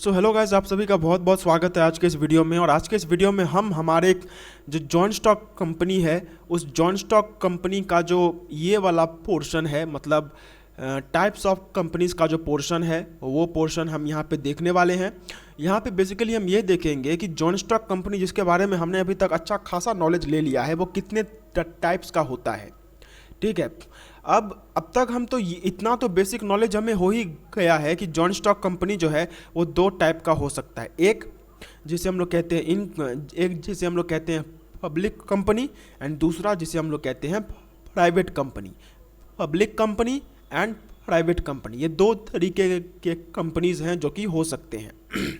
So hello guys, आप सभी का बहुत बहुत स्वागत है आज के इस वीडियो में। और आज के इस वीडियो में हम हमारे एक जो जॉइंट स्टॉक कंपनी है उस जॉइंट स्टॉक कंपनी का जो ये वाला पोर्शन है, मतलब टाइप्स ऑफ कंपनीज का जो पोर्शन है वो पोर्शन हम यहाँ पे देखने वाले हैं। यहाँ पे बेसिकली हम ये देखेंगे कि जॉइंट स्टॉक कंपनी जिसके बारे में हमने अभी तक अच्छा खासा नॉलेज ले लिया है वो कितने टाइप्स का होता है। ठीक है, अब तक हम तो इतना तो बेसिक नॉलेज हमें हो ही गया है कि जॉइंट स्टॉक कंपनी जो है वो दो टाइप का हो सकता है। एक जिसे हम लोग कहते हैं एक जिसे हम लोग कहते हैं पब्लिक कंपनी, एंड दूसरा जिसे हम लोग कहते हैं private company. Public company and private company, ये दो तरीके के कंपनीज हैं जो कि हो सकते हैं।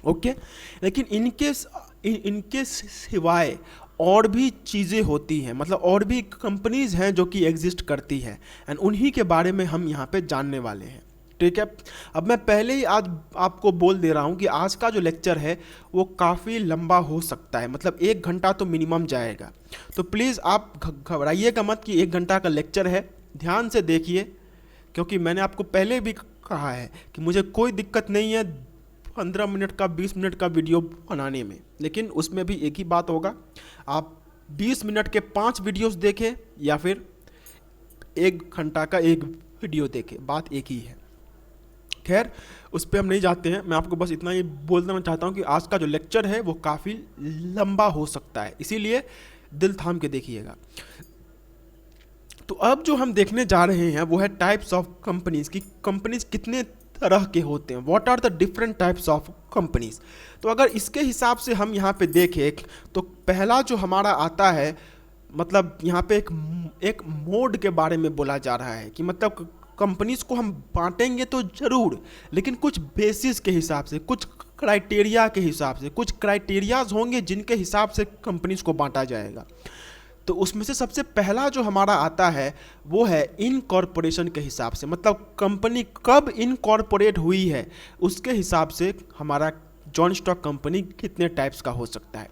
ओके, लेकिन इनके सिवाय और भी चीज़ें होती हैं, मतलब और भी कंपनीज हैं जो कि एग्जिस्ट करती हैं, एंड उन्हीं के बारे में हम यहाँ पे जानने वाले हैं। ठीक है, अब मैं पहले ही आज आपको बोल दे रहा हूँ कि आज का जो लेक्चर है वो काफ़ी लंबा हो सकता है, मतलब 1 घंटा तो मिनिमम जाएगा। तो प्लीज़ आप घबराइएगा मत कि 1 घंटा का लेक्चर है, ध्यान से देखिए, क्योंकि मैंने आपको पहले भी कहा है कि मुझे कोई दिक्कत नहीं है 15 मिनट का 20 मिनट का वीडियो बनाने में, लेकिन उसमें भी एक ही बात होगा, आप 20 मिनट के 5 वीडियोस देखें या फिर 1 घंटा का 1 वीडियो देखें, बात एक ही है। खैर, उस पर हम नहीं जाते हैं, मैं आपको बस इतना ही बोल देना चाहता हूँ कि आज का जो लेक्चर है वो काफ़ी लंबा हो सकता है, इसीलिए दिल थाम के देखिएगा। तो अब जो हम देखने जा रहे हैं वो है टाइप्स ऑफ कंपनीज की कंपनीज कितने तरह के होते हैं, what are the different types of companies. तो अगर इसके हिसाब से हम यहाँ पे देखें तो पहला जो हमारा आता है, मतलब यहाँ पे एक मोड के बारे में बोला जा रहा है कि मतलब कंपनीज को हम बांटेंगे तो जरूर, लेकिन कुछ बेसिस के हिसाब से, कुछ क्राइटेरिया के हिसाब से, कुछ क्राइटेरियाज होंगे जिनके हिसाब से कंपनीज को बांटा जाएगा। तो उसमें से सबसे पहला जो हमारा आता है वो है इनकॉर्पोरेशन के हिसाब से, मतलब कंपनी कब इनकॉर्पोरेट हुई है उसके हिसाब से हमारा जॉइंट स्टॉक कंपनी कितने टाइप्स का हो सकता है।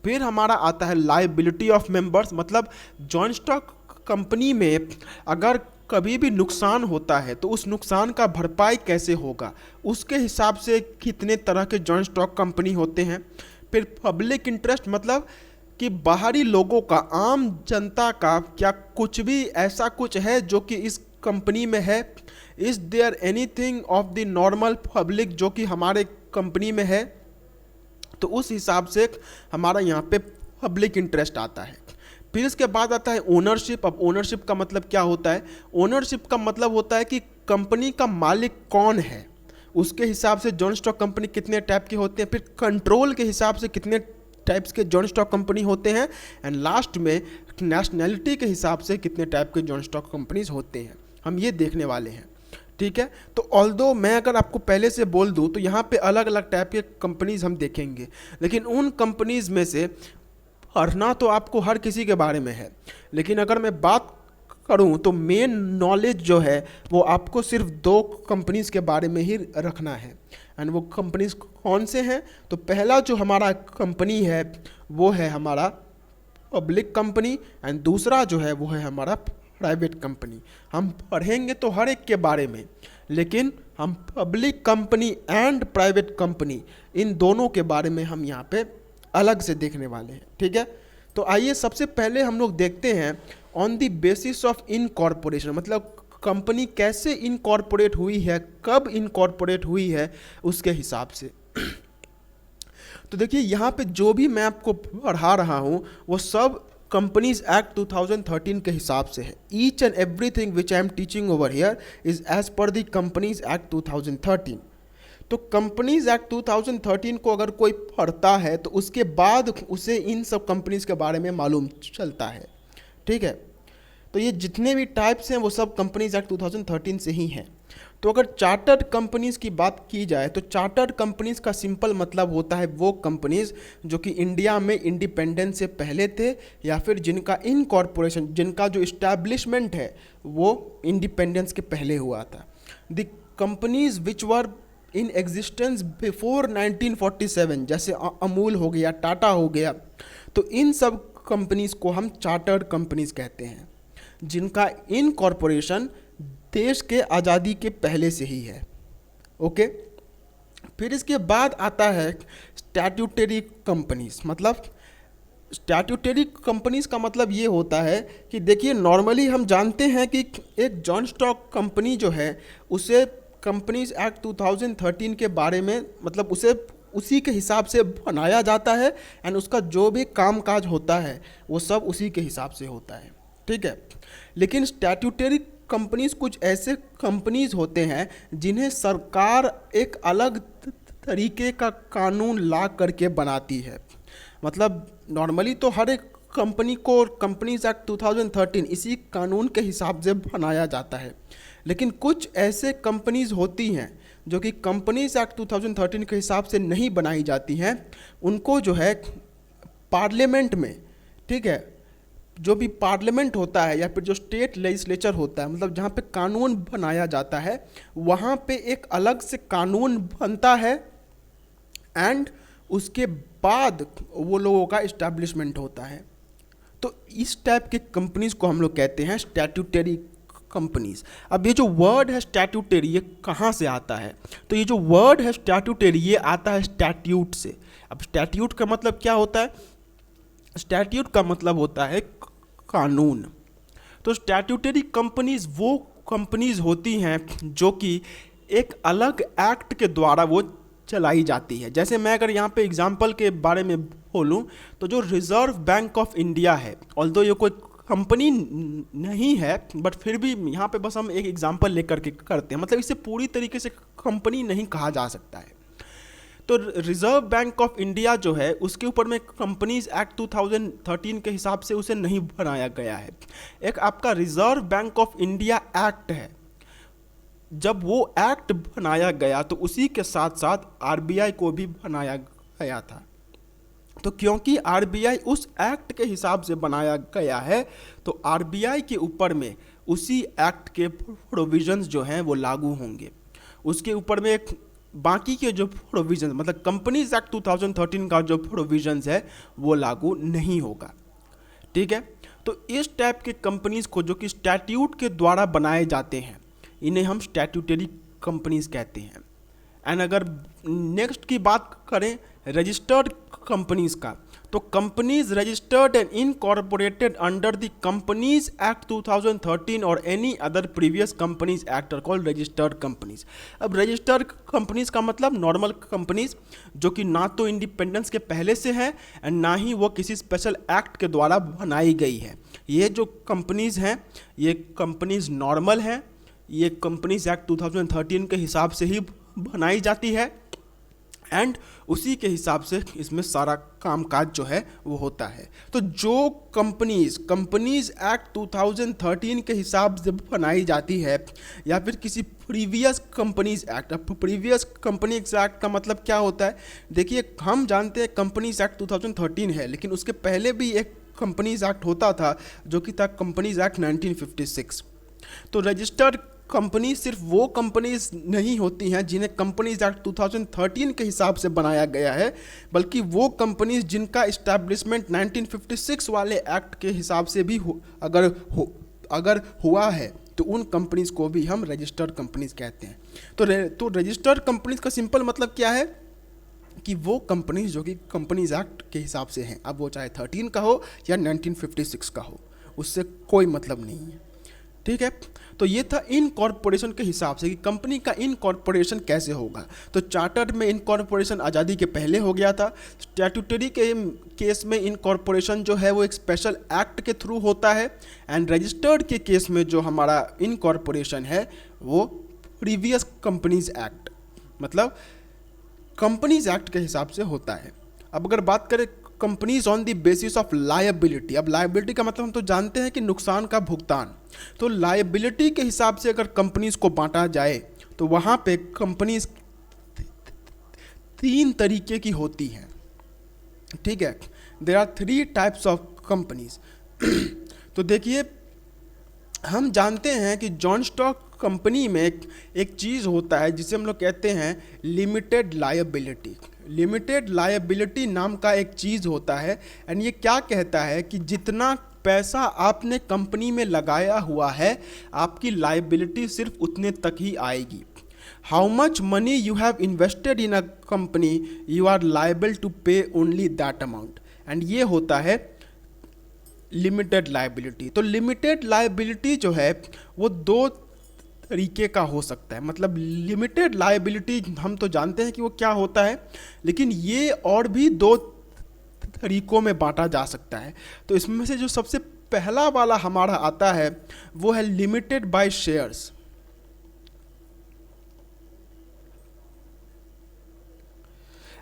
फिर हमारा आता है लायबिलिटी ऑफ मेंबर्स, मतलब जॉइंट स्टॉक कंपनी में अगर कभी भी नुकसान होता है तो उस नुकसान का भरपाई कैसे होगा, उसके हिसाब से कितने तरह के जॉइंट स्टॉक कंपनी होते हैं। फिर पब्लिक इंटरेस्ट, मतलब कि बाहरी लोगों का, आम जनता का क्या कुछ भी ऐसा कुछ है जो कि इस कंपनी में है, is there anything of the normal public जो कि हमारे कंपनी में है, तो उस हिसाब से हमारा यहाँ पे पब्लिक इंटरेस्ट आता है। फिर इसके बाद आता है ओनरशिप। अब ओनरशिप का मतलब क्या होता है? ओनरशिप का मतलब होता है कि कंपनी का मालिक कौन है, उसके हिसाब से जॉइंट स्टॉक कंपनी कितने टाइप के होते हैं। फिर कंट्रोल के हिसाब से कितने टाइप्स के जॉइंट स्टॉक कंपनी होते हैं, एंड लास्ट में नेशनैलिटी के हिसाब से कितने टाइप के जॉइंट स्टॉक कंपनीज होते हैं, हम ये देखने वाले हैं। ठीक है, तो ऑल्दो मैं अगर आपको पहले से बोल दूं तो यहाँ पे अलग अलग टाइप के कंपनीज हम देखेंगे, लेकिन उन कंपनीज में से पढ़ना तो आपको हर किसी के बारे में है, लेकिन अगर मैं बात करूं तो मेन नॉलेज जो है वो आपको सिर्फ 2 कंपनीज के बारे में ही रखना है, एंड वो कंपनीज कौन से हैं? तो पहला जो हमारा कंपनी है वो है हमारा पब्लिक कंपनी, एंड दूसरा जो है वो है हमारा प्राइवेट कंपनी। हम पढ़ेंगे तो हर एक के बारे में, लेकिन हम public company and private company इन दोनों के बारे में हम यहाँ पे अलग से देखने वाले हैं। ठीक है, तो आइए सबसे पहले हम लोग देखते हैं on the basis of incorporation, मतलब कंपनी कैसे इनकॉर्पोरेट हुई है, कब इनकॉर्पोरेट हुई है, उसके हिसाब से। तो देखिए यहाँ पे जो भी मैं आपको पढ़ा रहा हूँ वो सब कंपनीज एक्ट 2013 के हिसाब से है। Each and everything which I am teaching over here is as per the companies act 2013। तो कंपनीज एक्ट 2013 को अगर कोई पढ़ता है तो उसके बाद उसे इन सब कंपनीज के बारे में मालूम चलता है। ठीक है, तो ये जितने भी टाइप्स हैं वो सब कंपनीज एक्ट 2013 से ही हैं। तो अगर चार्टर्ड कंपनीज की बात की जाए तो चार्टर्ड कंपनीज का सिंपल मतलब होता है वो कंपनीज जो कि इंडिया में इंडिपेंडेंस से पहले थे, या फिर जिनका इनकॉर्पोरेशन, जिनका जो इस्टेब्लिशमेंट है वो इंडिपेंडेंस के पहले हुआ था। The companies which were in existence before 1947, जैसे अमूल हो गया, टाटा हो गया, तो इन सब कंपनीज को हम चार्टर्ड कंपनीज कहते हैं, जिनका इनकॉर्पोरेशन देश के आज़ादी के पहले से ही है। ओके, फिर इसके बाद आता है स्टैट्यूटरी कंपनीज। मतलब स्टैट्यूटरी कंपनीज का मतलब ये होता है कि देखिए नॉर्मली हम जानते हैं कि एक जॉन स्टॉक कंपनी जो है उसे कंपनीज एक्ट 2013 के बारे में मतलब उसे उसी के हिसाब से बनाया जाता है एंड उसका जो भी कामकाज होता है वो सब उसी के हिसाब से होता है, ठीक है। लेकिन स्टैट्यूटरी कंपनीज कुछ ऐसे कंपनीज होते हैं जिन्हें सरकार एक अलग तरीके का कानून ला करके बनाती है। मतलब नॉर्मली तो हर एक कंपनी को कंपनीज एक्ट 2013 इसी कानून के हिसाब से बनाया जाता है, लेकिन कुछ ऐसे कंपनीज होती हैं जो कि कंपनीज एक्ट 2013 के हिसाब से नहीं बनाई जाती हैं। उनको जो है पार्लियामेंट में, ठीक है, जो भी पार्लियामेंट होता है या फिर जो स्टेट लेजिस्लेचर होता है, मतलब जहाँ पे कानून बनाया जाता है, वहाँ पे एक अलग से कानून बनता है एंड उसके बाद वो लोगों का इस्टेब्लिशमेंट होता है। तो इस टाइप के कंपनीज को हम लोग कहते हैं स्टैट्यूटरी कंपनीज। अब ये जो वर्ड है स्टैट्यूटरी, ये कहाँ से आता है? तो ये जो वर्ड है स्टैट्यूटरी, ये आता है स्टैट्यूट से। अब स्टैट्यूट का मतलब क्या होता है? स्टैट्यूट का मतलब होता है कानून। तो स्टैट्यूटरी कंपनीज वो कंपनीज होती हैं जो कि एक अलग एक्ट के द्वारा वो चलाई जाती है। जैसे मैं अगर यहाँ पे एग्जांपल के बारे में बोलूँ तो जो रिजर्व बैंक ऑफ इंडिया है, ऑल्दो ये कोई कंपनी नहीं है बट फिर भी यहाँ पे बस हम एक एग्जांपल लेकर के करते हैं, मतलब इसे पूरी तरीके से कंपनी नहीं कहा जा सकता है। तो रिजर्व बैंक ऑफ इंडिया जो है उसके ऊपर में कंपनीज एक्ट 2013 के हिसाब से उसे नहीं बनाया गया है। एक आपका reserve bank of India act है, जब वो एक्ट बनाया गया तो उसी के साथ साथ आरबीआई को भी बनाया गया था। तो क्योंकि आरबीआई उस एक्ट के हिसाब से बनाया गया है तो आरबीआई के ऊपर में उसी एक्ट के प्रोविजंस जो हैं वो लागू होंगे। उसके ऊपर में एक बाकी के जो प्रोविजंस, मतलब कंपनीज एक्ट 2013 का जो प्रोविजंस है वो लागू नहीं होगा, ठीक है। तो इस टाइप के कंपनीज को जो कि स्टैट्यूट के द्वारा बनाए जाते हैं, इन्हें हम स्टैट्यूटरी कंपनीज कहते हैं। एंड अगर नेक्स्ट की बात करें रजिस्टर्ड कंपनीज का, तो companies registered and incorporated under the companies act 2013 और any other previous companies act are called registered companies. अब रजिस्टर्ड कंपनीज का मतलब नॉर्मल कंपनीज जो कि ना तो इंडिपेंडेंस के पहले से है एंड ना ही वो किसी स्पेशल एक्ट के द्वारा बनाई गई है। ये जो कंपनीज हैं ये कंपनीज नॉर्मल हैं, ये कंपनीज एक्ट 2013 के हिसाब से ही बनाई जाती है एंड उसी के हिसाब से इसमें सारा कामकाज जो है वो होता है। तो जो कंपनीज एक्ट 2013 के हिसाब से बनाई जाती है या फिर किसी प्रीवियस कंपनीज एक्ट, अब प्रीवियस कंपनीज एक्ट का मतलब क्या होता है? देखिए हम जानते हैं कंपनीज एक्ट 2013 है, लेकिन उसके पहले भी एक कंपनीज एक्ट होता था जो कि था कंपनीज एक्ट 1956। तो रजिस्टर्ड कंपनी सिर्फ वो कंपनीज नहीं होती हैं जिन्हें कंपनीज एक्ट 2013 के हिसाब से बनाया गया है, बल्कि वो कंपनीज जिनका इस्टेब्लिशमेंट 1956 वाले एक्ट के हिसाब से भी अगर हुआ है तो उन कंपनीज को भी हम रजिस्टर्ड कंपनीज कहते हैं। तो रजिस्टर्ड कंपनीज का सिंपल मतलब क्या है कि वो कंपनीज जो कि कंपनीज एक्ट के हिसाब से हैं, अब वो चाहे 13 का हो या 1956 का हो, उससे कोई मतलब नहीं है, ठीक है। तो ये था इनकॉर्पोरेशन के हिसाब से कि कंपनी का इनकॉर्पोरेशन कैसे होगा। तो चार्टर में इनकॉर्पोरेशन आज़ादी के पहले हो गया था। स्टैट्यूटरी के केस में इनकॉर्पोरेशन जो है वो एक स्पेशल एक्ट के थ्रू होता है एंड रजिस्टर्ड के केस में जो हमारा इनकॉर्पोरेशन है वो प्रीवियस कंपनीज एक्ट, मतलब कंपनीज एक्ट के हिसाब से होता है। अब अगर बात करें companies on the basis of liability, अब लायबिलिटी का मतलब हम तो जानते हैं कि नुकसान का भुगतान। तो लायबिलिटी के हिसाब से अगर कंपनीज को बांटा जाए तो वहाँ पे कंपनीज 3 तरीके की होती हैं, ठीक है। There are 3 types of companies. तो देखिए हम जानते हैं कि जॉन स्टॉक कंपनी में एक चीज़ होता है जिसे हम लोग कहते हैं लिमिटेड लायबिलिटी। लिमिटेड लायबिलिटी नाम का एक चीज़ होता है एंड ये क्या कहता है कि जितना पैसा आपने कंपनी में लगाया हुआ है आपकी लायबिलिटी सिर्फ उतने तक ही आएगी। How much money you have invested in a company you are liable to pay only that amount, and ये होता है लिमिटेड लाइबिलिटी। तो लिमिटेड लाइबिलिटी जो है वो दो तरीके का हो सकता है, मतलब लिमिटेड लाइबिलिटी हम तो जानते हैं कि वो क्या होता है, लेकिन ये और भी दो तरीकों में बांटा जा सकता है। तो इसमें से जो सबसे पहला वाला हमारा आता है वो है लिमिटेड बाय शेयर्स,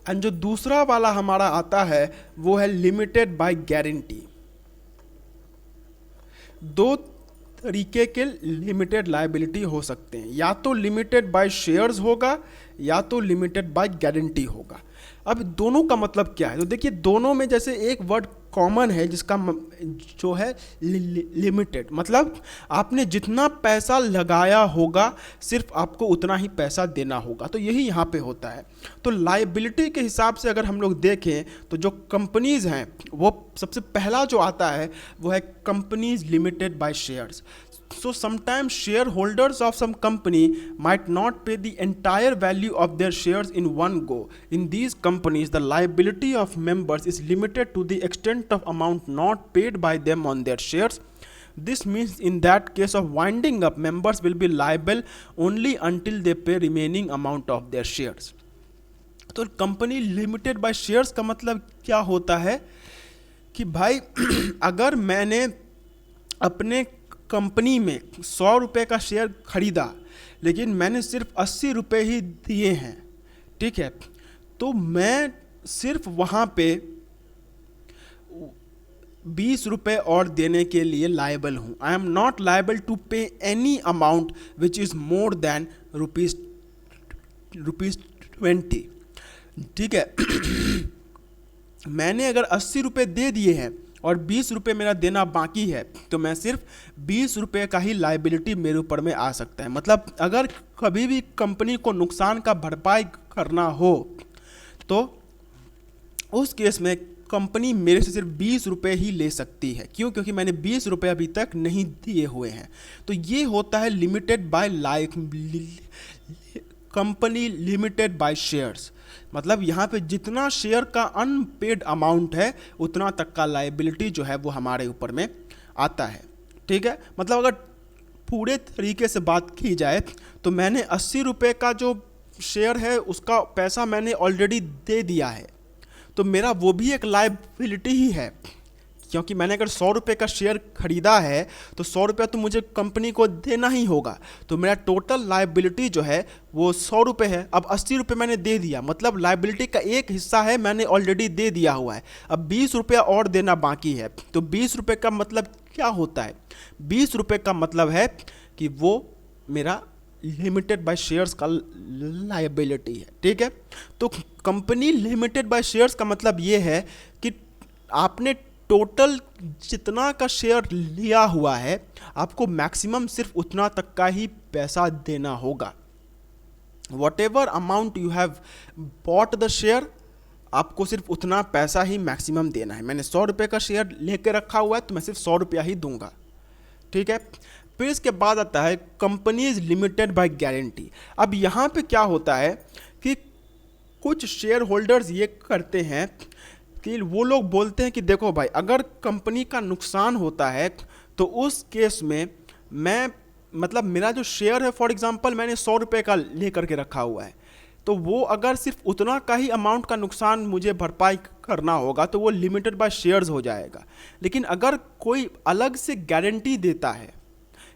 एंड जो दूसरा वाला हमारा आता है वो है लिमिटेड बाय गारंटी। दो तरीके के लिमिटेड लायबिलिटी हो सकते हैं, या तो लिमिटेड बाय शेयर्स होगा या तो लिमिटेड बाय गारंटी होगा। अब दोनों का मतलब क्या है, तो देखिए दोनों में जैसे एक वर्ड कॉमन है जिसका जो है लिमिटेड, मतलब आपने जितना पैसा लगाया होगा सिर्फ आपको उतना ही पैसा देना होगा, तो यही यहाँ पे होता है। तो लायबिलिटी के हिसाब से अगर हम लोग देखें तो जो कंपनीज हैं वो सबसे पहला जो आता है वो है companies limited by shares. So sometimes shareholders of some company might not pay the entire value of their shares in one go. In these companies, the liability of members is limited to the extent of amount not paid by them on their shares. This means in that case of winding up, members will be liable only until they pay remaining amount of their shares. तो company limited by shares का मतलब क्या होता है कि भाई अगर मैंने अपने कंपनी में 100 रुपये का शेयर खरीदा लेकिन मैंने सिर्फ 80 रुपये ही दिए हैं, ठीक है, तो मैं सिर्फ वहाँ पे 20 रुपये और देने के लिए लायबल हूँ। I am not liable to pay any amount which is more than rupees 20, ठीक है। मैंने अगर 80 रुपये दे दिए हैं और 20 रुपये मेरा देना बाकी है तो मैं सिर्फ 20 रुपये का ही लायबिलिटी मेरे ऊपर में आ सकता है। मतलब अगर कभी भी कंपनी को नुकसान का भरपाई करना हो तो उस केस में कंपनी मेरे से सिर्फ 20 रुपये ही ले सकती है। क्यों? क्योंकि मैंने 20 रुपये अभी तक नहीं दिए हुए हैं। तो ये होता है limited by company limited by shares. मतलब यहाँ पे जितना शेयर का अनपेड अमाउंट है उतना तक का लायबिलिटी जो है वो हमारे ऊपर में आता है, ठीक है। मतलब अगर पूरे तरीके से बात की जाए तो मैंने 80 रुपये का जो शेयर है उसका पैसा मैंने ऑलरेडी दे दिया है, तो मेरा वो भी एक लायबिलिटी ही है, क्योंकि मैंने अगर 100 रुपये का शेयर खरीदा है तो 100 रुपये तो मुझे कंपनी को देना ही होगा। तो मेरा टोटल लायबिलिटी जो है वो 100 रुपये है। अब 80 रुपये मैंने दे दिया, मतलब लायबिलिटी का एक हिस्सा है मैंने ऑलरेडी दे दिया हुआ है। अब 20 रुपये और देना बाकी है। तो 20 रुपये का मतलब क्या होता है? 20 रुपये का मतलब है कि वो मेरा लिमिटेड बाय शेयर्स का लायबिलिटी है, ठीक है। तो कंपनी लिमिटेड बाय शेयर्स का मतलब ये है कि आपने टोटल जितना का शेयर लिया हुआ है आपको मैक्सिमम सिर्फ उतना तक का ही पैसा देना होगा। What ever amount you have bought the share, आपको सिर्फ उतना पैसा ही मैक्सिमम देना है। मैंने 100 रुपये का शेयर लेके रखा हुआ है तो मैं सिर्फ 100 रुपया ही दूंगा, ठीक है। फिर इसके बाद आता है कंपनीज लिमिटेड बाय गारंटी। अब यहाँ पे क्या होता है कि कुछ शेयर होल्डर्स ये करते हैं कि वो लोग बोलते हैं कि देखो भाई, अगर कंपनी का नुकसान होता है तो उस केस में मैं, मतलब मेरा जो शेयर है फॉर एग्जांपल मैंने 100 रुपये का ले करके रखा हुआ है, तो वो अगर सिर्फ उतना का ही अमाउंट का नुकसान मुझे भरपाई करना होगा तो वो लिमिटेड बाय शेयर्स हो जाएगा। लेकिन अगर कोई अलग से गारंटी देता है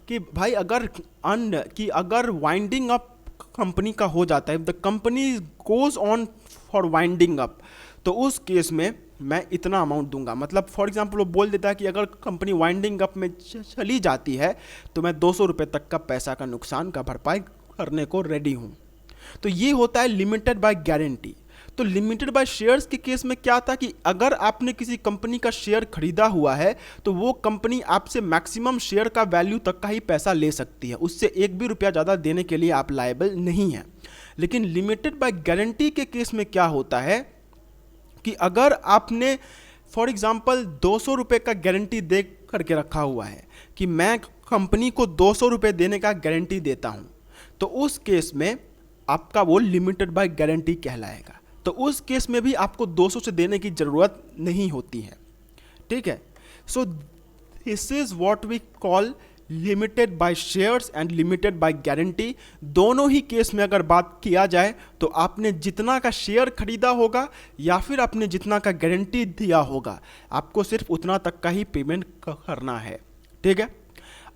कि भाई अगर वाइंडिंग अप कंपनी का हो जाता है, the company goes on for winding up, तो उस केस में मैं इतना अमाउंट दूंगा। मतलब फॉर एग्जांपल वो बोल देता है कि अगर कंपनी वाइंडिंग अप में चली जाती है तो मैं 200 रुपये तक का पैसा का नुकसान का भरपाई करने को रेडी हूँ। तो ये होता है लिमिटेड बाय गारंटी। तो लिमिटेड बाय शेयर्स के केस में क्या था कि अगर आपने किसी कंपनी का शेयर खरीदा हुआ है तो वो कंपनी आपसे मैक्सिमम शेयर का वैल्यू तक का ही पैसा ले सकती है, उससे एक भी रुपया ज़्यादा देने के लिए आप लायबल नहीं हैं। लेकिन लिमिटेड बाय गारंटी के केस में क्या होता है कि अगर आपने फॉर एग्जांपल 200 रुपये का गारंटी दे करके रखा हुआ है कि मैं कंपनी को 200 रुपये देने का गारंटी देता हूँ, तो उस केस में आपका वो लिमिटेड बाय गारंटी कहलाएगा। तो उस केस में भी आपको 200 से देने की ज़रूरत नहीं होती है, ठीक है। So this is what we call limited by shares and limited by guarantee. दोनों ही केस में अगर बात किया जाए तो आपने जितना का शेयर खरीदा होगा या फिर आपने जितना का गारंटी दिया होगा, आपको सिर्फ उतना तक का ही पेमेंट करना है, ठीक है।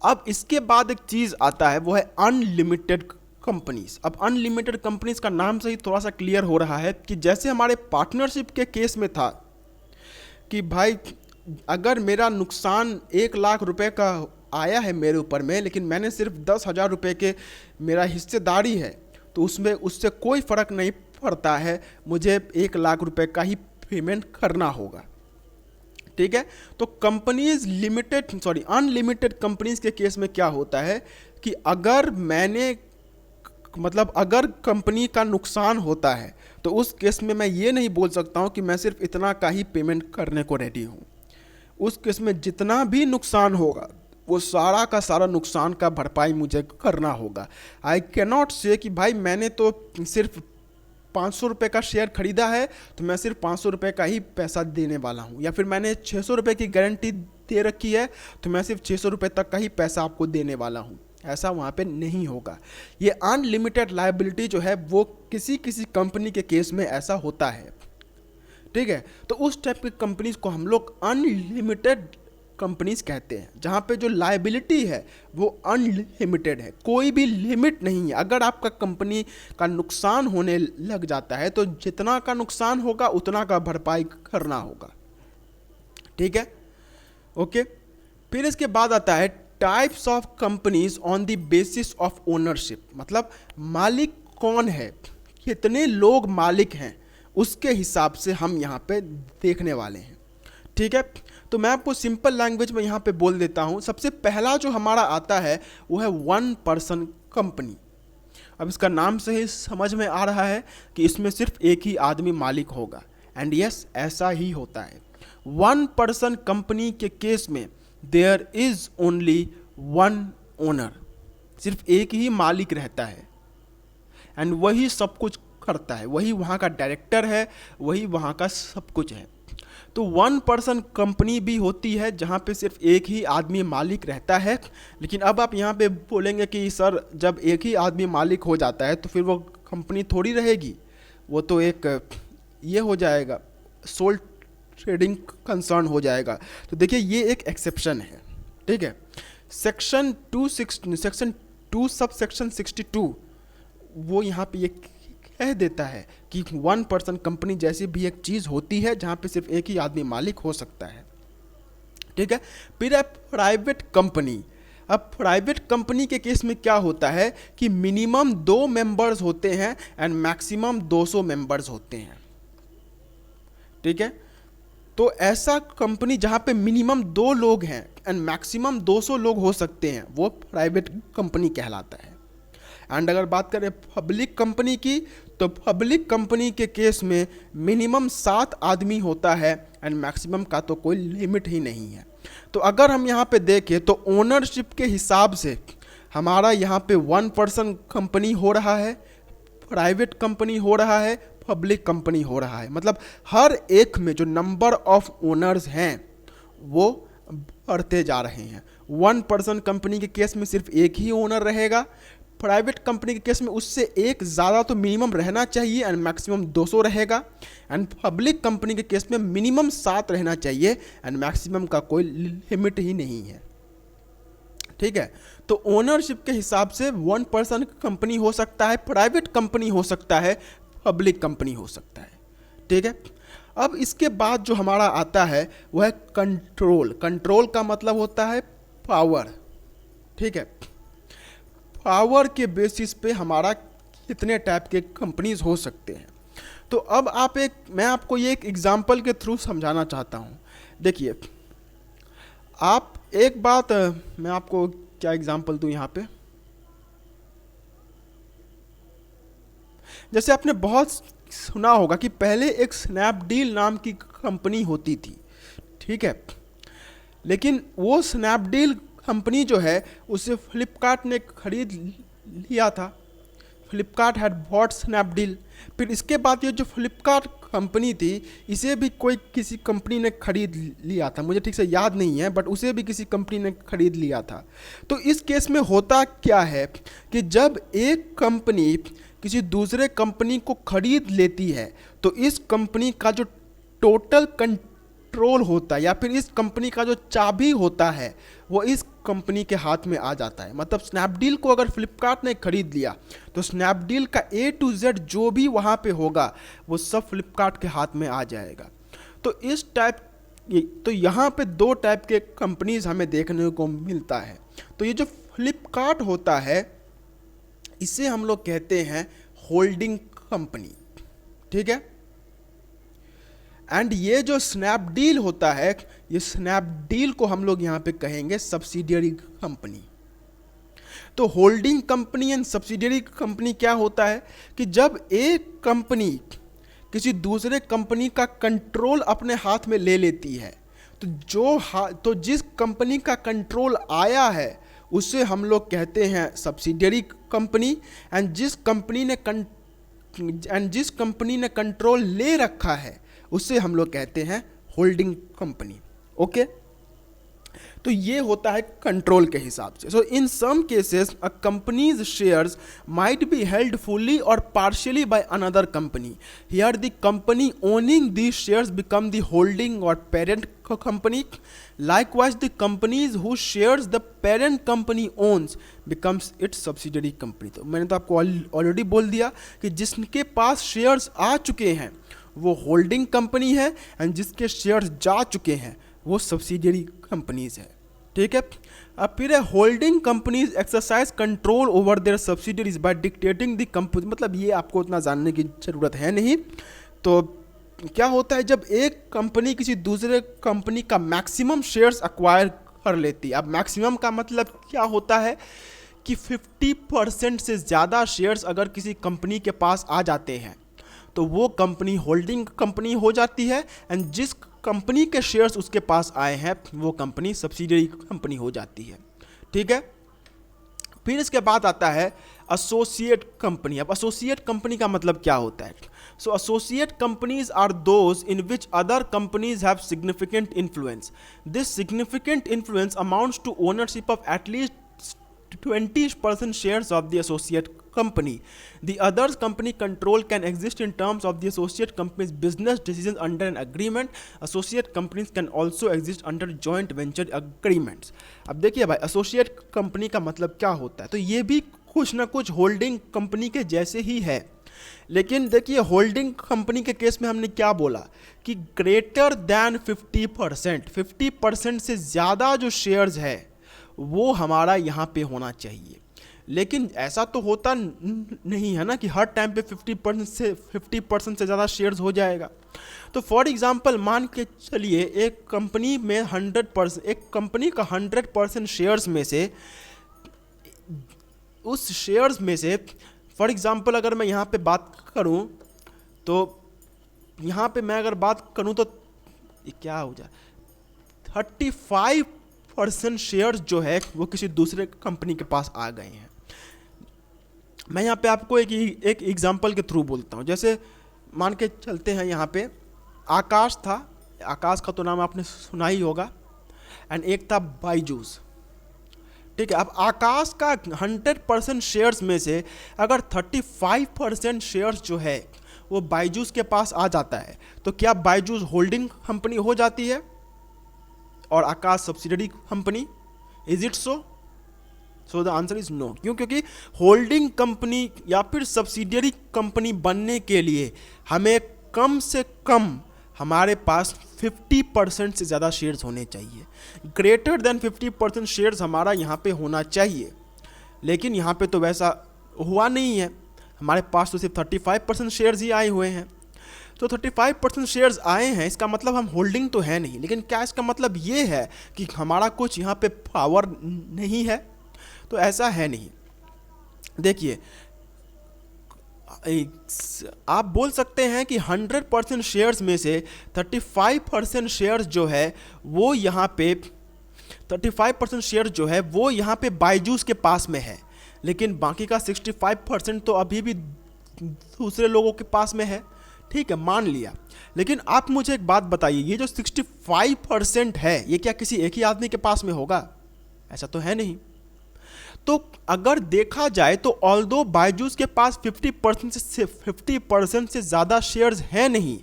अब इसके बाद एक चीज़ आता है, वो है अनलिमिटेड कंपनीज। अब अनलिमिटेड कंपनीज का नाम से ही थोड़ा सा क्लियर हो रहा है कि जैसे हमारे पार्टनरशिप के केस में था कि भाई अगर मेरा नुकसान 1 लाख रुपए का आया है मेरे ऊपर में, लेकिन मैंने सिर्फ 10,000 रुपये के मेरा हिस्सेदारी है, तो उसमें उससे कोई फ़र्क नहीं पड़ता है, मुझे 1 लाख रुपए का ही पेमेंट करना होगा, ठीक है। तो कंपनीज अनलिमिटेड कंपनीज के केस में क्या होता है कि अगर अगर कंपनी का नुकसान होता है तो उस केस में मैं ये नहीं बोल सकता हूँ कि मैं सिर्फ इतना का ही पेमेंट करने को रेडी हूँ। उस केस में जितना भी नुकसान होगा वो सारा का सारा नुकसान का भरपाई मुझे करना होगा। आई कैनॉट से कि भाई मैंने तो सिर्फ 500 रुपये का शेयर खरीदा है तो मैं सिर्फ 500 रुपये का ही पैसा देने वाला हूँ, या फिर मैंने 600 रुपये की गारंटी दे रखी है तो मैं सिर्फ 600 रुपये तक का ही पैसा आपको देने वाला हूँ। ऐसा वहाँ पे नहीं होगा। ये अनलिमिटेड लायबिलिटी जो है वो किसी कंपनी के केस में ऐसा होता है, ठीक है। तो उस टाइप की कंपनीज को हम लोग अनलिमिटेड कंपनीज कहते हैं, जहाँ पे जो लायबिलिटी है वो अनलिमिटेड है, कोई भी लिमिट नहीं है। अगर आपका कंपनी का नुकसान होने लग जाता है तो जितना का नुकसान होगा उतना का भरपाई करना होगा, ठीक है, ओके। फिर इसके बाद आता है types of companies on the basis of ownership. मतलब मालिक कौन है, कितने लोग मालिक हैं, उसके हिसाब से हम यहाँ पे देखने वाले हैं, ठीक है। तो मैं आपको सिंपल लैंग्वेज में यहाँ पे बोल देता हूँ। सबसे पहला जो हमारा आता है वो है 1 पर्सन कंपनी। अब इसका नाम से ही समझ में आ रहा है कि इसमें सिर्फ एक ही आदमी मालिक होगा, एंड यस ऐसा ही होता है। 1 पर्सन कंपनी के केस में देयर इज ओनली 1 ओनर, सिर्फ एक ही मालिक रहता है एंड वही सब कुछ करता है, वही वहाँ का डायरेक्टर है, वही वहाँ का सब कुछ है। तो 1 पर्सन कंपनी भी होती है जहाँ पे सिर्फ एक ही आदमी मालिक रहता है। लेकिन अब आप यहाँ पे बोलेंगे कि सर जब एक ही आदमी मालिक हो जाता है तो फिर वो कंपनी थोड़ी रहेगी, वो तो एक ये हो जाएगा, सोल ट्रेडिंग कंसर्न हो जाएगा। तो देखिए ये एक एक्सेप्शन है, ठीक है। सेक्शन 2 सब सेक्शन 62 वो यहाँ पे ये कह देता है कि 1 पर्सन कंपनी जैसी भी एक चीज़ होती है जहाँ पे सिर्फ एक ही आदमी मालिक हो सकता है, ठीक है। फिर है प्राइवेट कंपनी। अब प्राइवेट कंपनी के केस में क्या होता है कि मिनिमम 2 मेंबर्स होते हैं एंड मैक्सिमम 200 मेंबर्स होते हैं, ठीक है। तो ऐसा कंपनी जहाँ पे मिनिमम 2 लोग हैं एंड मैक्सिमम 200 लोग हो सकते हैं वो प्राइवेट कंपनी कहलाता है। एंड अगर बात करें पब्लिक कंपनी की, तो पब्लिक कंपनी के केस में मिनिमम 7 आदमी होता है एंड मैक्सिमम का तो कोई लिमिट ही नहीं है। तो अगर हम यहाँ पे देखें तो ओनरशिप के हिसाब से हमारा यहाँ पे 1 पर्सन कंपनी हो रहा है, प्राइवेट कंपनी हो रहा है, पब्लिक कंपनी हो रहा है। मतलब हर एक में जो नंबर ऑफ ओनर्स हैं वो बढ़ते जा रहे हैं। 1 पर्सन कंपनी के केस में सिर्फ एक ही ओनर रहेगा, प्राइवेट कंपनी के केस में उससे एक ज़्यादा तो मिनिमम रहना चाहिए एंड मैक्सिमम 200 रहेगा, एंड पब्लिक कंपनी के केस में मिनिमम 7 रहना चाहिए एंड मैक्सिमम का कोई लिमिट ही नहीं है, ठीक है। तो ओनरशिप के हिसाब से 1 पर्सन कंपनी हो सकता है, प्राइवेट कंपनी हो सकता है, पब्लिक कंपनी हो सकता है, ठीक है। अब इसके बाद जो हमारा आता है वह है कंट्रोल। कंट्रोल का मतलब होता है पावर, ठीक है। पावर के बेसिस पे हमारा कितने टाइप के कंपनीज हो सकते हैं। तो अब मैं आपको ये एक एग्जांपल के थ्रू समझाना चाहता हूँ। देखिए आप एक बात, मैं आपको क्या एग्जांपल दूँ यहाँ पे। जैसे आपने बहुत सुना होगा कि पहले एक स्नैपडील नाम की कंपनी होती थी, ठीक है। लेकिन वो स्नैपडील कंपनी जो है उसे फ्लिपकार्ट ने खरीद लिया था। Flipkart had bought Snapdeal. फिर इसके बाद ये जो फ्लिपकार्ट कंपनी थी, इसे भी कोई किसी कंपनी ने खरीद लिया था, मुझे ठीक से याद नहीं है, बट उसे भी किसी कंपनी ने खरीद लिया था। तो इस केस में होता क्या है कि जब एक कंपनी किसी दूसरे कंपनी को खरीद लेती है, तो इस कंपनी का जो टोटल कंट्रोल होता है या फिर इस कंपनी का जो चाबी होता है वो इस कंपनी के हाथ में आ जाता है। मतलब स्नैपडील को अगर फ्लिपकार्ट ने खरीद लिया तो स्नैपडील का A to Z जो भी वहाँ पे होगा वो सब फ्लिपकार्ट के हाथ में आ जाएगा। तो इस टाइप तो यहाँ पे दो टाइप के कंपनीज हमें देखने को मिलता है। तो ये जो फ्लिपकार्ट होता है इसे हम लोग कहते हैं होल्डिंग कंपनी, ठीक है। एंड ये जो स्नैपडील होता है, ये स्नैपडील को हम लोग यहाँ पे कहेंगे सब्सिडियरी कंपनी। तो holding company and subsidiary company क्या होता है कि जब एक कंपनी किसी दूसरे कंपनी का कंट्रोल अपने हाथ में ले लेती है, तो जिस कंपनी का कंट्रोल आया है उसे हम लोग कहते हैं सब्सिडियरी कंपनी। एंड जिस कंपनी ने कंट्रोल ले रखा है उसे हम लोग कहते हैं होल्डिंग कंपनी। ओके, तो ये होता है कंट्रोल के हिसाब से। So in some cases uh companies shares might be held fully or partially by another company. Here the company owning these shares become the holding or parent company. Likewise, the companies whose shares the parent company owns becomes its subsidiary company। तो मैंने तो आपको already बोल दिया कि जिसके पास shares आ चुके हैं वो होल्डिंग कंपनी है एंड जिसके शेयर्स जा चुके हैं वो सब्सिडियरी कंपनीज है, ठीक है। अब फिर है holding companies exercise control over their subsidiaries by dictating the company. मतलब ये आपको उतना जानने की ज़रूरत है नहीं। तो क्या होता है जब एक कंपनी किसी दूसरे कंपनी का मैक्सिमम शेयर्स अक्वायर कर लेती है। अब मैक्सिमम का मतलब क्या होता है कि 50% से ज़्यादा शेयर्स अगर किसी कंपनी के पास आ जाते हैं तो वो कंपनी होल्डिंग कंपनी हो जाती है एंड जिस कंपनी के शेयर्स उसके पास आए हैं वो कंपनी सब्सिडियरी कंपनी हो जाती है, ठीक है। फिर इसके बाद आता है एसोसिएट कंपनी। अब एसोसिएट कंपनी का मतलब क्या होता है? So associate companies are those in which other companies have significant influence. This significant influence amounts to ownership of at least 20% shares of the associate company. The others company control can exist in terms of the associate company's business decisions under an agreement. Associate companies can also exist under joint venture agreements. अब देखिए भाई associate company का मतलब क्या होता है? तो ये भी कुछ ना कुछ होल्डिंग कंपनी के जैसे ही है, लेकिन देखिए होल्डिंग कंपनी के केस में हमने क्या बोला कि ग्रेटर दैन 50% से ज़्यादा जो शेयर्स है वो हमारा यहाँ पे होना चाहिए। लेकिन ऐसा तो होता नहीं है ना कि हर टाइम पे 50% से ज़्यादा शेयर्स हो जाएगा। तो फॉर एग्जांपल मान के चलिए एक कंपनी में 100%, एक कंपनी का 100% शेयर्स में से, उस शेयर्स में से फॉर एग्जांपल अगर मैं यहाँ पे बात करूँ तो यहाँ पे मैं अगर बात करूँ तो क्या हो जाए 35% शेयर्स जो है वो किसी दूसरे कंपनी के पास आ गए हैं। मैं यहाँ पे आपको एक एग्जांपल के थ्रू बोलता हूँ। जैसे मान के चलते हैं यहाँ पे आकाश था, आकाश का तो नाम आपने सुना ही होगा, एंड एक था बायजूस, ठीक है। अब आकाश का 100% शेयर्स में से अगर 35% शेयर्स जो है वो बायजूस के पास आ जाता है तो क्या बायजूस होल्डिंग कंपनी हो जाती है और Akash subsidiary company? Is it so? So the answer is no. क्यों? क्योंकि होल्डिंग कंपनी या फिर सब्सिडियरी कंपनी बनने के लिए हमें कम से कम हमारे पास 50% से ज़्यादा शेयर्स होने चाहिए। ग्रेटर देन 50% शेयर्स हमारा यहाँ पे होना चाहिए, लेकिन यहाँ पे तो वैसा हुआ नहीं है। हमारे पास तो सिर्फ 35% शेयर्स ही आए हुए हैं। तो 35% शेयर्स आए हैं, इसका मतलब हम होल्डिंग तो है नहीं, लेकिन क्या इसका मतलब ये है कि हमारा कुछ यहाँ पे पावर नहीं है? तो ऐसा है नहीं। देखिए आप बोल सकते हैं कि 100% शेयर्स में से 35% शेयर्स जो है वो यहाँ पे 35% शेयर जो है वो यहाँ पे बायजूस के पास में है, लेकिन बाकी का 65% तो अभी भी दूसरे लोगों के पास में है। ठीक है, मान लिया। लेकिन आप मुझे एक बात बताइए, ये जो 65% है ये क्या किसी एक ही आदमी के पास में होगा? ऐसा तो है नहीं। तो अगर देखा जाए तो ऑल्दो बायजूस के पास 50% से ज़्यादा शेयर्स हैं नहीं,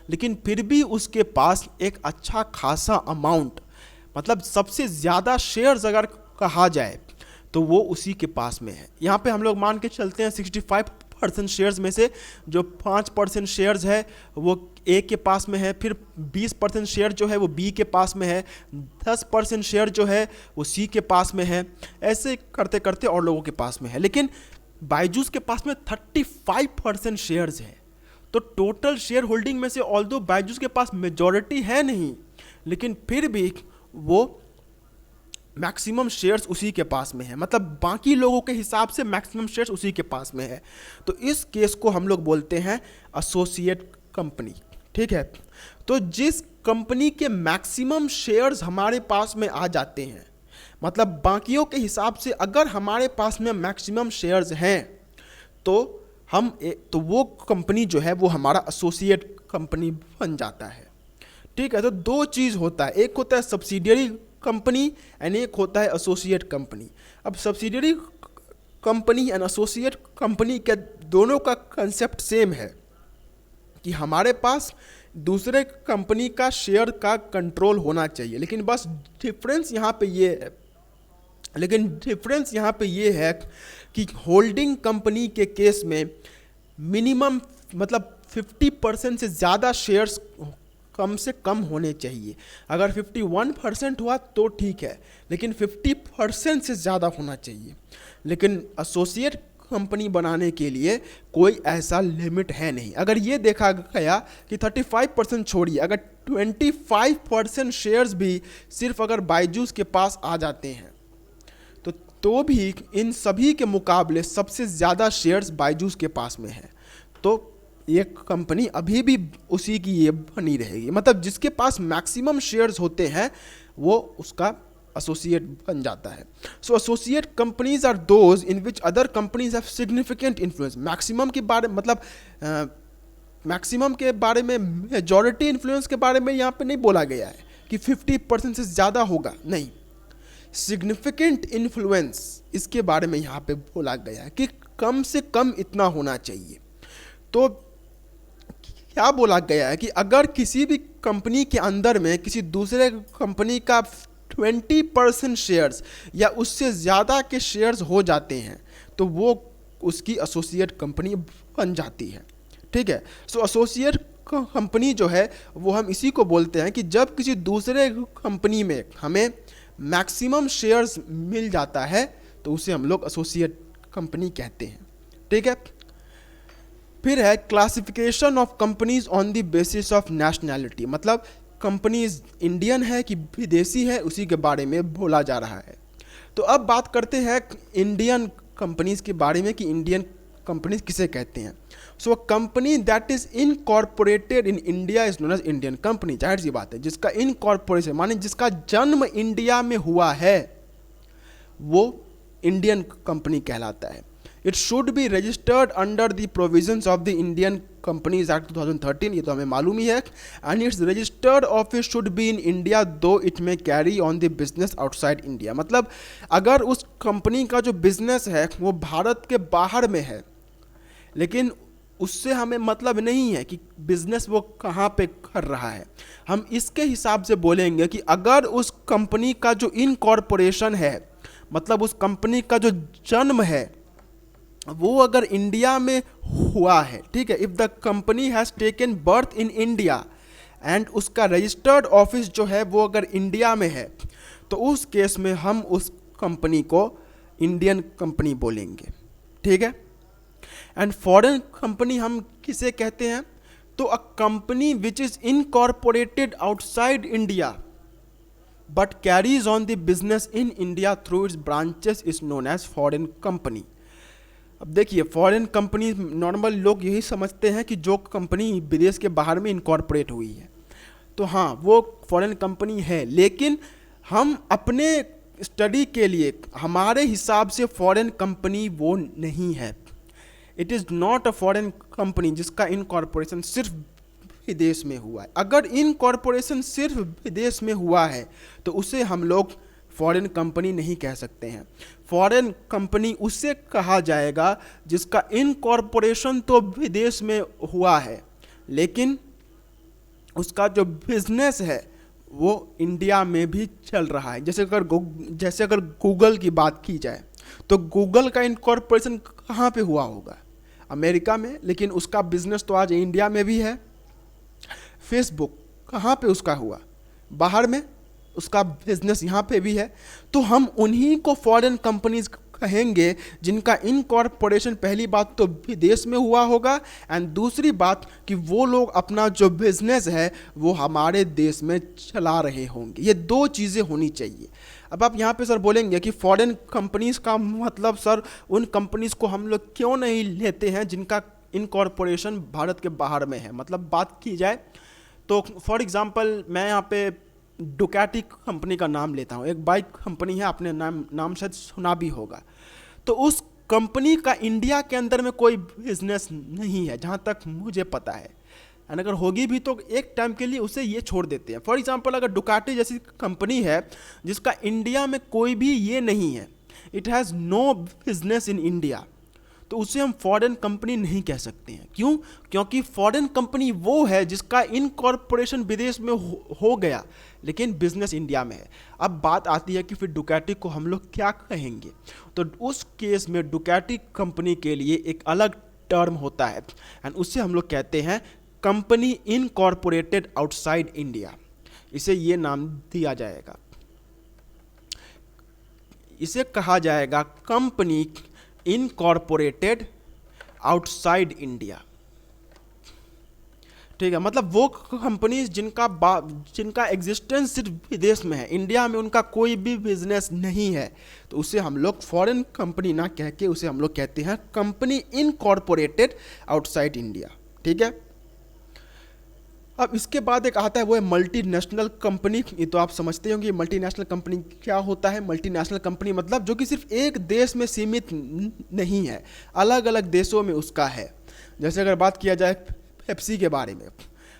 लेकिन फिर भी उसके पास एक अच्छा खासा अमाउंट, मतलब सबसे ज़्यादा शेयर्स अगर कहा जाए तो वो उसी के पास में है। यहाँ पे हम लोग मान के चलते हैं 65% शेयर्स में से जो 5% शेयर्स है वो ए के पास में है, फिर 20% शेयर जो है वो बी के पास में है, 10% शेयर जो है वो सी के पास में है, ऐसे करते करते और लोगों के पास में है। लेकिन बायजूस के पास में 35% शेयर्स है। तो टोटल शेयर होल्डिंग में से ऑल्दो बायजूस के पास मेजॉरिटी है नहीं, लेकिन फिर भी वो मैक्सिमम शेयर्स उसी के पास में है, मतलब बाकी लोगों के हिसाब से मैक्सिमम शेयर्स उसी के पास में है। तो इस केस को हम लोग बोलते हैं एसोसिएट कंपनी। ठीक है, तो जिस कंपनी के मैक्सिमम शेयर्स हमारे पास में आ जाते हैं, मतलब बाकियों के हिसाब से अगर हमारे पास में मैक्सिमम शेयर्स हैं तो तो वो कंपनी जो है वो हमारा एसोसिएट कंपनी बन जाता है। ठीक है, तो दो चीज़ होता है, एक होता है सब्सिडियरी कंपनी एंड एक होता है एसोसिएट कंपनी। अब subsidiary company and associate company के दोनों का कंसेप्ट सेम है कि हमारे पास दूसरे कंपनी का शेयर का कंट्रोल होना चाहिए, लेकिन बस डिफरेंस यहाँ पे ये है कि होल्डिंग कंपनी के केस में मिनिमम मतलब 50% से ज़्यादा शेयर्स कम से कम होने चाहिए। अगर 51% हुआ तो ठीक है, लेकिन 50% से ज़्यादा होना चाहिए। लेकिन एसोसिएट कंपनी बनाने के लिए कोई ऐसा लिमिट है नहीं। अगर ये देखा गया कि 35% छोड़िए, अगर 25% शेयर्स भी सिर्फ अगर बायजूस के पास आ जाते हैं तो भी इन सभी के मुकाबले सबसे ज़्यादा शेयर्स बायजूस के पास में है, तो ये कंपनी अभी भी उसी की ये बनी रहेगी। मतलब जिसके पास मैक्सिमम शेयर्स होते हैं वो उसका एसोसिएट बन जाता है। So associate companies are those in which other companies have significant influence. Maximum के बारे मतलब मैक्सिमम के बारे में, मेजॉरिटी इन्फ्लुएंस के बारे में यहाँ पे नहीं बोला गया है कि 50% से ज़्यादा होगा, नहीं। सिग्निफिकेंट इन्फ्लुएंस इसके बारे में यहाँ पे बोला गया है कि कम से कम इतना होना चाहिए। तो क्या बोला गया है कि अगर किसी भी कंपनी के अंदर में किसी दूसरे कंपनी का 20% शेयर्स या उससे ज़्यादा के शेयर्स हो जाते हैं तो वो उसकी एसोसिएट कंपनी बन जाती है। ठीक है, सो एसोसिएट कंपनी जो है वो हम इसी को बोलते हैं कि जब किसी दूसरे कंपनी में हमें मैक्सिमम शेयर्स मिल जाता है तो उसे हम लोग एसोसिएट कंपनी कहते हैं। ठीक है, फिर है classification of companies on the basis of nationality, मतलब कंपनीज इंडियन है कि विदेशी है उसी के बारे में बोला जा रहा है। तो अब बात करते हैं इंडियन कंपनीज के बारे में कि इंडियन कंपनीज किसे कहते हैं। So company that is incorporated in India is known as Indian company. जाहिर सी बात है, जिसका इनकॉर्पोरेशन माने जिसका जन्म इंडिया में हुआ है वो इंडियन कंपनी कहलाता है। It should be registered under the provisions of the Indian companies act 2013, ये तो हमें मालूम ही है। And it's registered office should be in India दो इट में carry on the business outside India. मतलब अगर उस कंपनी का जो बिजनेस है वो भारत के बाहर में है, लेकिन उससे हमें मतलब नहीं है कि बिजनेस वो कहाँ पे कर रहा है। हम इसके हिसाब से बोलेंगे कि अगर उस कंपनी का जो इनकॉर्पोरेशन है, मतलब उस कंपनी का जो जन्म है वो अगर इंडिया में हुआ है, ठीक है, if the company has taken birth in India and उसका रजिस्टर्ड ऑफिस जो है वो अगर इंडिया में है, तो उस केस में हम उस कंपनी को इंडियन कंपनी बोलेंगे। ठीक है, एंड फॉरेन कंपनी हम किसे कहते हैं? तो a company which is incorporated outside India but carries on the business in India through its branches is known as foreign company. अब देखिए, फॉरेन कंपनी नॉर्मल लोग यही समझते हैं कि जो कंपनी विदेश के बाहर में इनकॉर्पोरेट हुई है तो हाँ वो फॉरेन कंपनी है, लेकिन हम अपने स्टडी के लिए हमारे हिसाब से फॉरेन कंपनी वो नहीं है। It is not a foreign company जिसका इनकॉर्पोरेशन सिर्फ विदेश में हुआ है। अगर इनकॉर्पोरेशन सिर्फ विदेश में हुआ है तो उसे हम लोग फॉरेन कंपनी नहीं कह सकते हैं। फॉरेन कंपनी उसे कहा जाएगा जिसका इनकॉर्पोरेशन तो विदेश में हुआ है लेकिन उसका जो बिजनेस है वो इंडिया में भी चल रहा है। जैसे अगर गूगल की बात की जाए तो गूगल का इनकॉर्पोरेशन कहाँ पे हुआ होगा? अमेरिका में, लेकिन उसका बिजनेस तो आज इंडिया में भी है। फेसबुक कहाँ पे उसका हुआ? बाहर में, उसका बिजनेस यहाँ पे भी है। तो हम उन्हीं को फॉरेन कंपनीज कहेंगे जिनका इनकॉर्पोरेशन पहली बात तो विदेश में हुआ होगा एंड दूसरी बात कि वो लोग अपना जो बिजनेस है वो हमारे देश में चला रहे होंगे। ये दो चीज़ें होनी चाहिए। अब आप यहाँ पे सर बोलेंगे कि फॉरेन कंपनीज का मतलब सर उन कंपनीज को हम लोग क्यों नहीं लेते हैं जिनका इनकॉर्पोरेशन भारत के बाहर में है। मतलब बात की जाए तो फॉर एग्जांपल मैं यहाँ पे डुकाटी कंपनी का नाम लेता हूँ। एक बाइक कंपनी है, आपने नाम शायद सुना भी होगा। तो उस कंपनी का इंडिया के अंदर में कोई बिजनेस नहीं है जहाँ तक मुझे पता है। एंड अगर होगी भी तो एक टाइम के लिए उसे ये छोड़ देते हैं। फॉर एग्जांपल अगर डुकाटी जैसी कंपनी है जिसका इंडिया में कोई भी ये नहीं है, it has no business in India, तो उसे हम फॉरेन कंपनी नहीं कह सकते हैं। क्यों? क्योंकि फॉरेन कंपनी वो है जिसका इनकॉर्पोरेशन विदेश में हो गया लेकिन बिजनेस इंडिया में है। अब बात आती है कि फिर डुकाटी को हम लोग क्या कहेंगे? तो उस केस में डुकाटी कंपनी के लिए एक अलग टर्म होता है एंड उससे हम लोग कहते हैं कंपनी इनकॉर्पोरेटेड आउटसाइड इंडिया। इसे ये नाम दिया जाएगा, इसे कहा जाएगा कंपनी इनकॉर्पोरेटेड आउटसाइड इंडिया। ठीक है, मतलब वो कंपनीज जिनका एग्जिस्टेंस सिर्फ विदेश में है, इंडिया में उनका कोई भी बिजनेस नहीं है, तो उसे हम लोग फॉरेन कंपनी ना कह के उसे हम लोग कहते हैं कंपनी इनकॉर्पोरेटेड आउटसाइड इंडिया। ठीक है, अब इसके बाद एक आता है वो है मल्टीनेशनल कंपनी। ये तो आप समझते होंगे मल्टीनेशनल कंपनी क्या होता है। मल्टीनेशनल कंपनी मतलब जो कि सिर्फ एक देश में सीमित नहीं है, अलग अलग देशों में उसका है। जैसे अगर बात किया जाए पेप्सी के बारे में,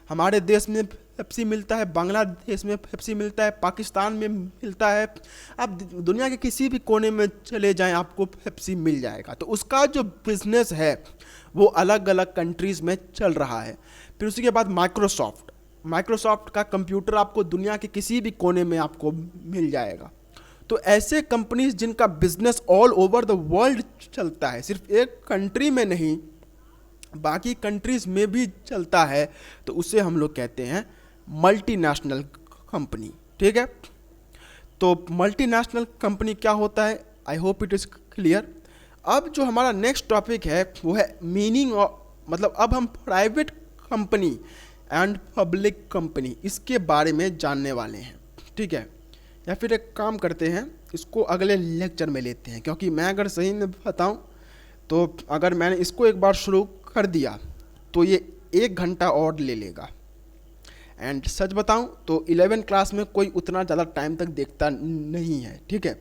हमारे देश में पेप्सी मिलता है, बांग्लादेश में पेप्सी मिलता है, पाकिस्तान में मिलता है। आप दुनिया के किसी भी कोने में चले जाएं आपको पेप्सी मिल जाएगा। तो उसका जो बिजनेस है वो अलग अलग कंट्रीज़ में चल रहा है। फिर उसी के बाद माइक्रोसॉफ्ट का कंप्यूटर आपको दुनिया के किसी भी कोने में आपको मिल जाएगा। तो ऐसे कंपनीज जिनका business all over the world चलता है, सिर्फ एक कंट्री में नहीं बाकी कंट्रीज में भी चलता है, तो उसे हम लोग कहते हैं मल्टीनेशनल कंपनी। ठीक है, तो मल्टीनेशनल कंपनी क्या होता है, I hope it is clear. अब जो हमारा नेक्स्ट टॉपिक है वो है मीनिंग ऑफ, मतलब अब हम private company and public company इसके बारे में जानने वाले हैं। ठीक है, या फिर एक काम करते हैं, इसको अगले लेक्चर में लेते हैं, क्योंकि मैं अगर सही में बताऊं तो अगर मैंने इसको एक बार शुरू कर दिया तो ये 1 घंटा और ले लेगा। एंड सच बताऊं तो 11 क्लास में कोई उतना ज़्यादा टाइम तक देखता नहीं है। ठीक है,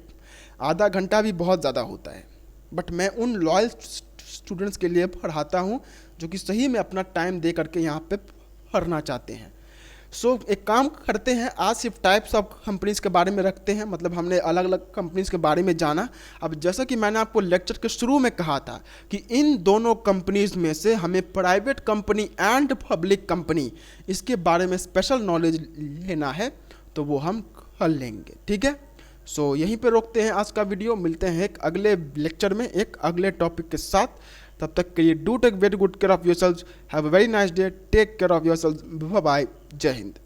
आधा घंटा भी बहुत ज़्यादा होता है, बट मैं उन लॉयल स्टूडेंट्स के लिए पढ़ाता हूँ जो कि सही में अपना टाइम दे करके यहाँ पे पढ़ना चाहते हैं। सो एक काम करते हैं, आज सिर्फ टाइप्स ऑफ कंपनीज़ के बारे में रखते हैं, मतलब हमने अलग अलग कंपनीज़ के बारे में जाना। अब जैसा कि मैंने आपको लेक्चर के शुरू में कहा था कि इन दोनों कंपनीज़ में से हमें private company and public company इसके बारे में स्पेशल नॉलेज लेना है, तो वो हम कर लेंगे। ठीक है, सो यहीं पे रोकते हैं आज का वीडियो। मिलते हैं एक अगले लेक्चर में एक अगले टॉपिक के साथ। तब तक के लिए do take very good care of yourselves, have a very nice day, take care of yourselves, bye bye, जय हिंद।